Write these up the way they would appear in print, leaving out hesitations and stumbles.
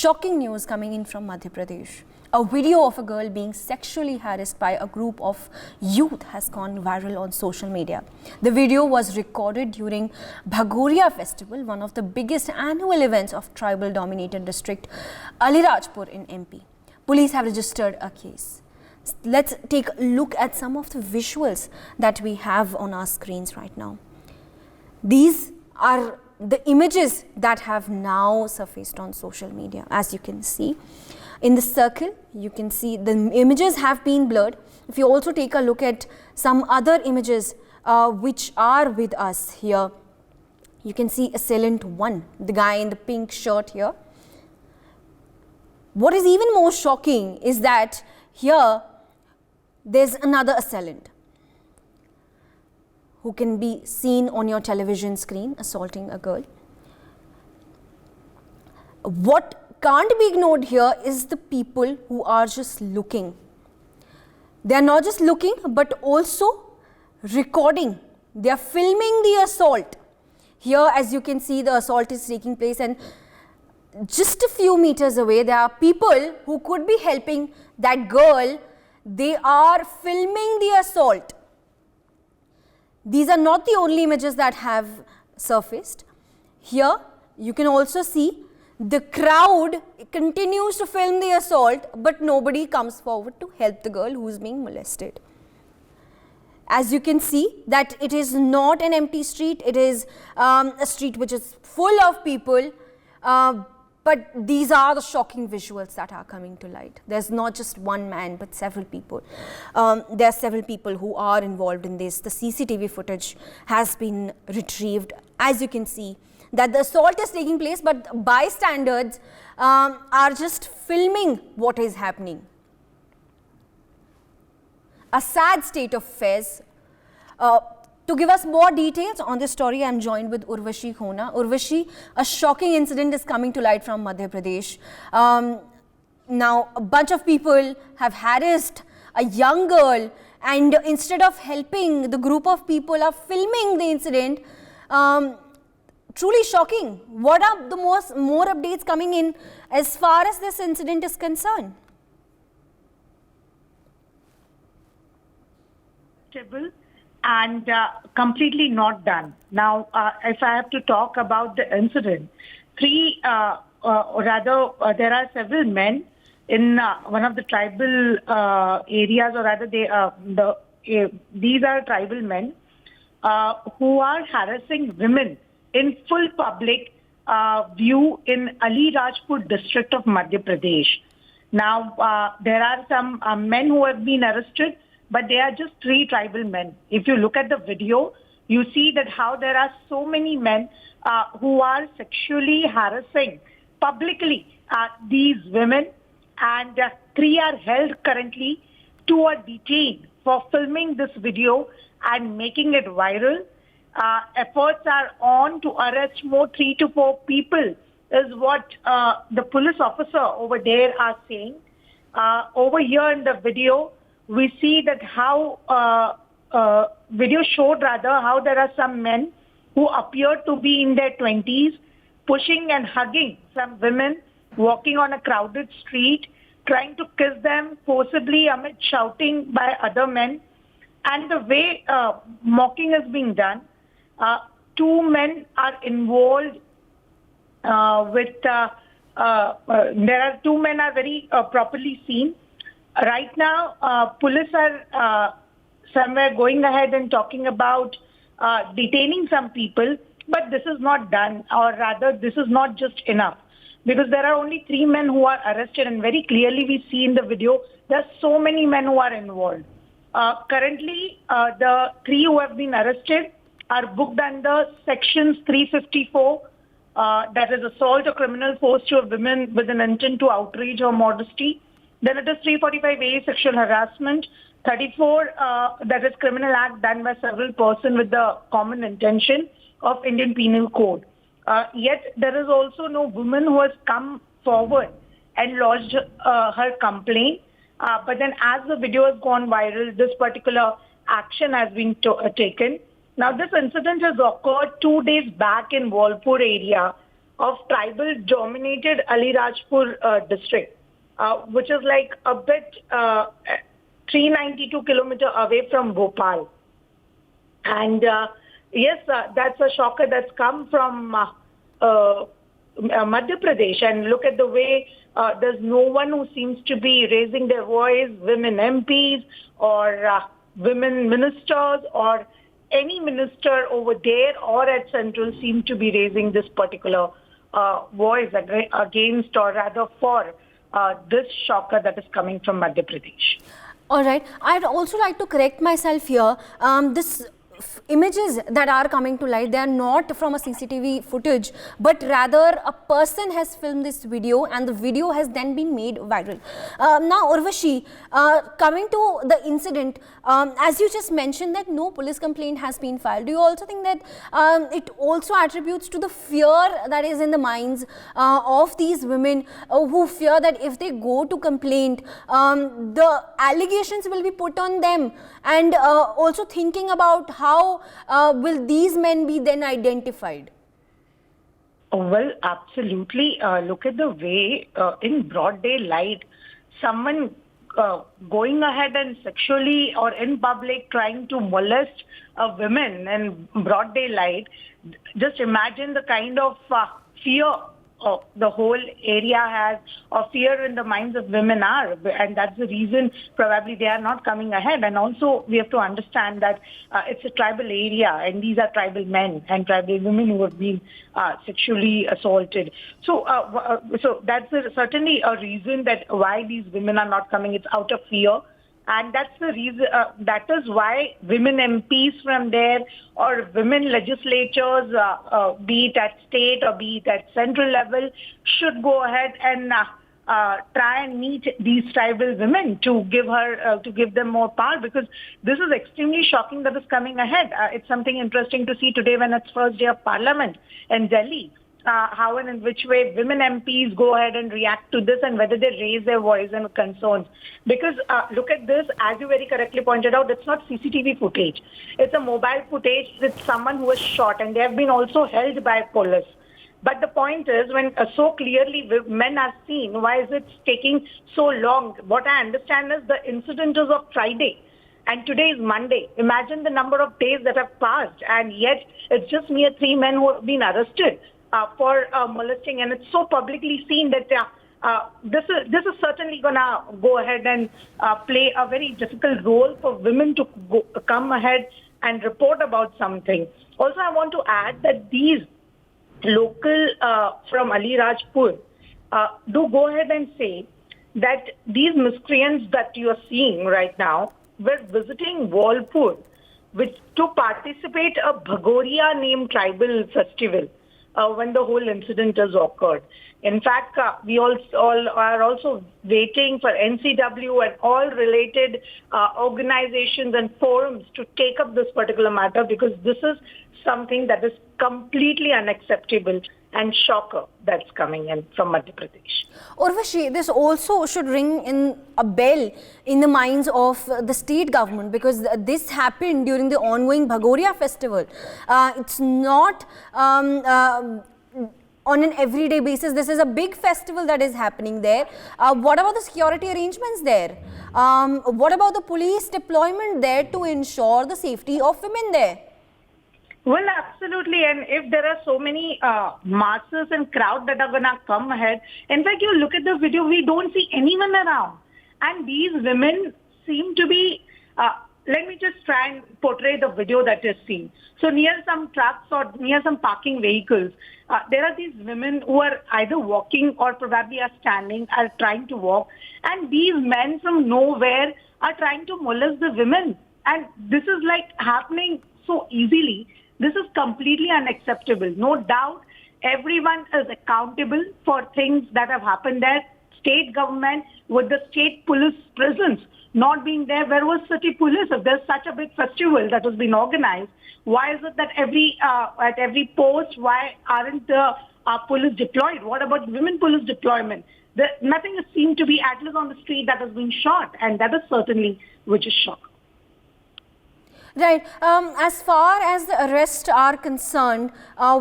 Shocking news coming in from Madhya Pradesh. A video of a girl being sexually harassed by a group of youth has gone viral on social media. The video was recorded during Bhagoria festival, one of the biggest annual events of tribal-dominated district Alirajpur in MP. Police have registered a case. Let's take a look at some of the visuals that we have on our screens right now. These are the images that have now surfaced on social media. As you can see in the circle, you can see the images have been blurred. If you also take a look at some other images which are with us here, you can see assailant 1, the guy in the pink shirt here. What is even more shocking is that here there's another assailant who can be seen on your television screen assaulting a girl. What can't be ignored here is the people who are just looking. They are not just looking but also recording. They are filming the assault. Here, as you can see, the assault is taking place, and just a few meters away there are people who could be helping that girl. They are filming the assault. These are not the only images that have surfaced. Here you can also see the crowd continues to film the assault, but nobody comes forward to help the girl who is being molested. As you can see that it is not an empty street, it is a street which is full of people, but these are the shocking visuals that are coming to light. There's not just one man but several people. There are several people who are involved in this. The CCTV footage has been retrieved. As you can see that the assault is taking place, but bystanders are just filming what is happening. A sad state of affairs. To give us more details on this story, I am joined with Urvashi Khona. Urvashi, a shocking incident is coming to light from Madhya Pradesh. Now, a bunch of people have harassed a young girl, and instead of helping, the group of people are filming the incident. Truly shocking. What are the more updates coming in as far as this incident is concerned? And completely not done. Now, if I have to talk about the incident, there are several men in one of the tribal areas, or rather, these are tribal men who are harassing women in full public view in Alirajpur district of Madhya Pradesh. Now, there are some men who have been arrested, but they are just 3 tribal men. If you look at the video, you see that how there are so many men who are sexually harassing publicly these women, and 3 are held currently, 2 are detained for filming this video and making it viral. Efforts are on to arrest more 3 to 4 people is what the police officer over there are saying. Over here in the video, we see that how video showed rather how there are some men who appear to be in their 20s pushing and hugging some women walking on a crowded street, trying to kiss them forcibly amid shouting by other men. And the way mocking is being done, 2 men are involved there are 2 men are very properly seen. Right now, police are somewhere going ahead and talking about detaining some people, but this is not done, or rather this is not just enough, because there are only 3 men who are arrested, and very clearly we see in the video there are so many men who are involved. Currently, the 3 who have been arrested are booked under sections 354, that is assault or criminal force to a woman with an intent to outrage or modesty. Then it is 345A, sexual harassment. 34, that is criminal act done by several persons with the common intention of Indian Penal Code. Yet there is also no woman who has come forward and lodged her complaint. But then as the video has gone viral, this particular action has been taken. Now this incident has occurred 2 days back in Walpur area, of tribal-dominated Alirajpur district, which is like a bit 392 kilometers away from Bhopal. And yes, that's a shocker that's come from Madhya Pradesh. And look at the way there's no one who seems to be raising their voice, women MPs or women ministers or any minister over there or at Central seem to be raising this particular voice against or rather for this shocker that is coming from Madhya Pradesh. All right. I'd also like to correct myself here. This images that are coming to light, they are not from a CCTV footage, but rather a person has filmed this video and the video has then been made viral. Now, Urvashi, coming to the incident, as you just mentioned that no police complaint has been filed, do you also think that it also attributes to the fear that is in the minds of these women who fear that if they go to complaint, the allegations will be put on them, and also thinking about how will these men be then identified? Well, absolutely. Look at the way in broad daylight, someone going ahead and sexually or in public trying to molest women in broad daylight. Just imagine the kind of fear the whole area has, or fear in the minds of women are, and that's the reason probably they are not coming ahead. And also we have to understand that it's a tribal area and these are tribal men and tribal women who have been sexually assaulted. So so that's certainly a reason that why these women are not coming. It's out of fear. And that's the reason, that is why women MPs from there or women legislatures, be it at state or be it at central level, should go ahead and try and meet these tribal women to give them more power, because this is extremely shocking that is coming ahead. It's something interesting to see today when it's first day of Parliament in Delhi. How and in which way women MPs go ahead and react to this and whether they raise their voice and concerns. Because look at this, as you very correctly pointed out, it's not CCTV footage. It's a mobile footage with someone who was shot, and they have been also held by police. But the point is, when so clearly men are seen, why is it taking so long? What I understand is the incident is of Friday. And today is Monday. Imagine the number of days that have passed, and yet it's just mere 3 men who have been arrested for molesting, and it's so publicly seen that this is certainly going to go ahead and play a very difficult role for women to come ahead and report about something. Also, I want to add that these local from Alirajpur do go ahead and say that these miscreants that you are seeing right now were visiting Walpur to participate a Bhagoria named tribal festival. When the whole incident has occurred. In fact, we all are also waiting for NCW and all related organizations and forums to take up this particular matter, because this is something that is completely unacceptable and shocker that's coming in from Madhya Pradesh. Urvashi, this also should ring in a bell in the minds of the state government, because this happened during the ongoing Bhagoria festival. It's not on an everyday basis. This is a big festival that is happening there. What about the security arrangements there? What about the police deployment there to ensure the safety of women there? Well, absolutely. And if there are so many masses and crowd that are going to come ahead, in fact, you look at the video, we don't see anyone around. And these women seem to be, let me just try and portray the video that is seen. So near some trucks or near some parking vehicles, there are these women who are either walking or probably are standing, are trying to walk. And these men from nowhere are trying to molest the women. And this is like happening so easily. This is completely unacceptable. No doubt, everyone is accountable for things that have happened there. State government with the state police presence not being there. Where was city police? If there's such a big festival that has been organized, why is it that at every post, why aren't the police deployed? What about women police deployment? Nothing is seen to be, at least on the street, that has been shot, and that is certainly which is shocking. Right. As far as the arrests are concerned,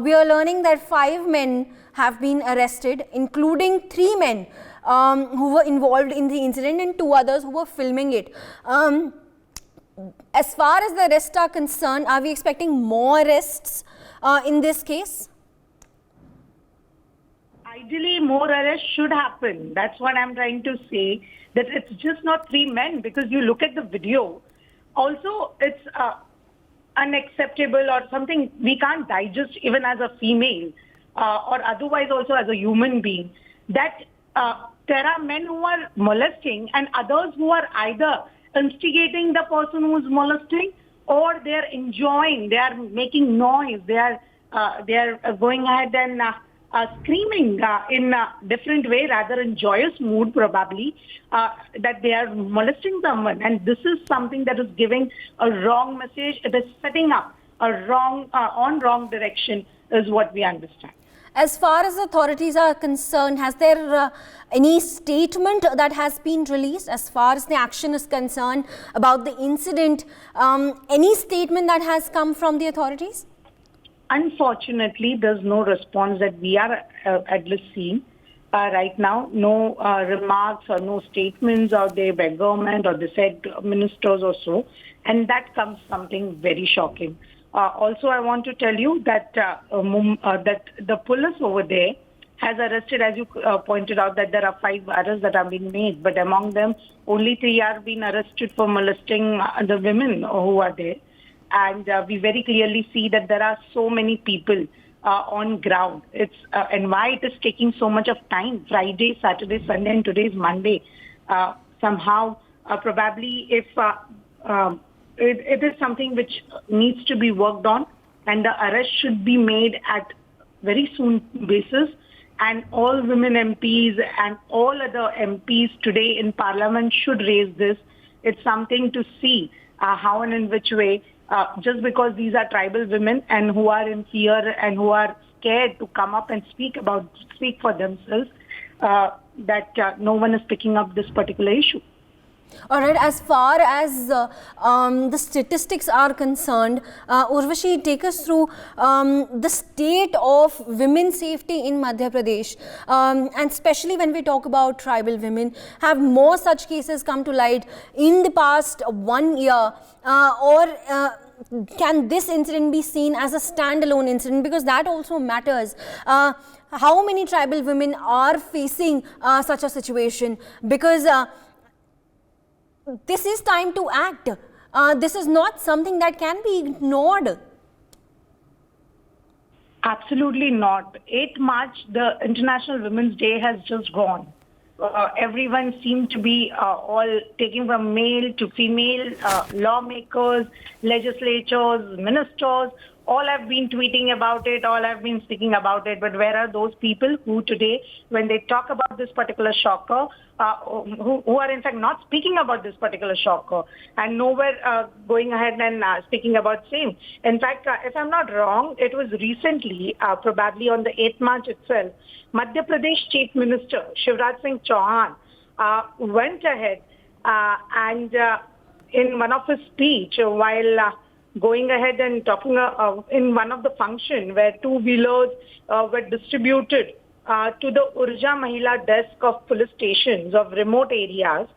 we are learning that 5 men have been arrested, including 3 men who were involved in the incident and 2 others who were filming it. As far as the arrests are concerned, are we expecting more arrests in this case? Ideally, more arrests should happen. That's what I'm trying to say, that it's just not 3 men, because you look at the video. Also, it's unacceptable or something we can't digest even as a female or otherwise also as a human being, that there are men who are molesting and others who are either instigating the person who is molesting, or they are enjoying, they are making noise, they are going ahead and screaming in a different way, rather in joyous mood probably, that they are molesting someone. And this is something that is giving a wrong message. It is setting up a wrong direction, is what we understand. As far as authorities are concerned, has there any statement that has been released as far as the action is concerned about the incident? Any statement that has come from the authorities? Unfortunately, there's no response that we are at least seeing right now. No remarks or no statements out there by government or the said ministers or so. And that comes something very shocking. Also, I want to tell you that that the police over there has arrested, as you pointed out, that there are 5 arrests that have been made. But among them, only 3 are being arrested for molesting the women who are there. And we very clearly see that there are so many people on ground. And why it is taking so much of time, Friday, Saturday, Sunday, and today is Monday. Somehow, probably if it is something which needs to be worked on, and the arrest should be made at very soon basis. And all women MPs and all other MPs today in Parliament should raise this. It's something to see how and in which way, just because these are tribal women and who are in fear and who are scared to come up and speak for themselves, that no one is picking up this particular issue. All right, as far as the statistics are concerned, Urvashi, take us through the state of women's safety in Madhya Pradesh, and especially when we talk about tribal women. Have more such cases come to light in the past 1 year, or can this incident be seen as a standalone incident? Because that also matters. How many tribal women are facing such a situation? Because this is time to act. This is not something that can be ignored. Absolutely not. 8th March, the International Women's Day has just gone. Everyone seemed to be all taking from male to female, lawmakers, legislators, ministers, all have been tweeting about it, all have been speaking about it. But where are those people who today, when they talk about this particular shocker, who are in fact not speaking about this particular shocker and nowhere going ahead and speaking about same. In fact, if I'm not wrong, it was recently, probably on the 8th March itself, Madhya Pradesh Chief Minister Shivraj Singh Chauhan went ahead and in one of his speech while going ahead and talking in one of the function where 2-wheelers were distributed to the Urja Mahila desk of police stations of remote areas,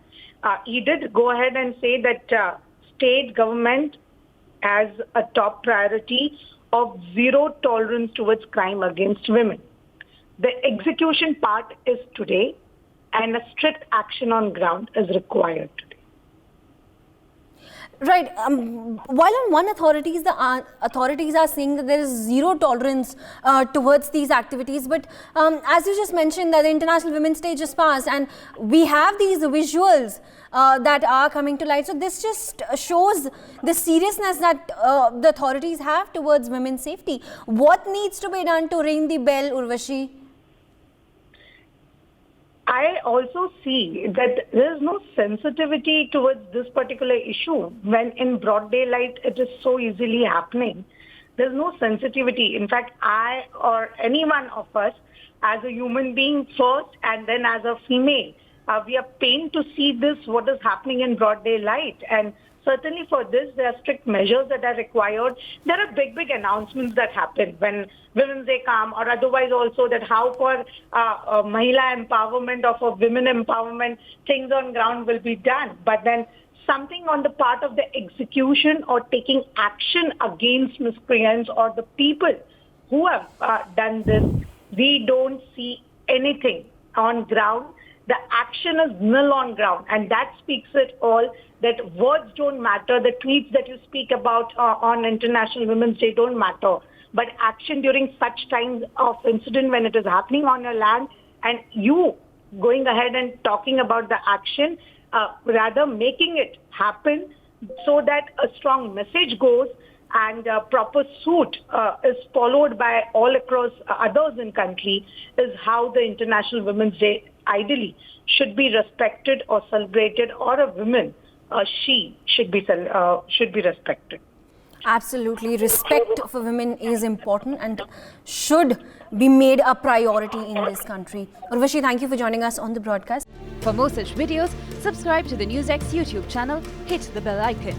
he did go ahead and say that state government has a top priority of zero tolerance towards crime against women. The execution part is today, and a strict action on ground is required today. Right. While on one authorities, the authorities are saying that there is zero tolerance towards these activities, but as you just mentioned, that the International Women's Day just passed, and we have these visuals that are coming to light. So this just shows the seriousness that the authorities have towards women's safety. What needs to be done to ring the bell, Urvashi? I also see that there is no sensitivity towards this particular issue when in broad daylight it is so easily happening. There's no sensitivity. In fact, I or any one of us as a human being first and then as a female, we are pained to see this, what is happening in broad daylight. And certainly for this, there are strict measures that are required. There are big announcements that happen when Women's Day come, or otherwise also that how for Mahila empowerment or for women empowerment, things on ground will be done. But then something on the part of the execution or taking action against miscreants or the people who have done this, we don't see anything on ground. The action is nil on ground, and that speaks it all, that words don't matter. The tweets that you speak about on International Women's Day don't matter. But action during such times of incident when it is happening on your land, and you going ahead and talking about the action, rather making it happen so that a strong message goes and proper suit is followed by all across others in country, is how the International Women's Day ideally should be respected or celebrated, or a woman, she should be respected. Absolutely. Respect for women is important and should be made a priority in this country. Urvashi, thank you for joining us on the broadcast. For more such videos, subscribe to the NewsX YouTube channel, hit the bell icon.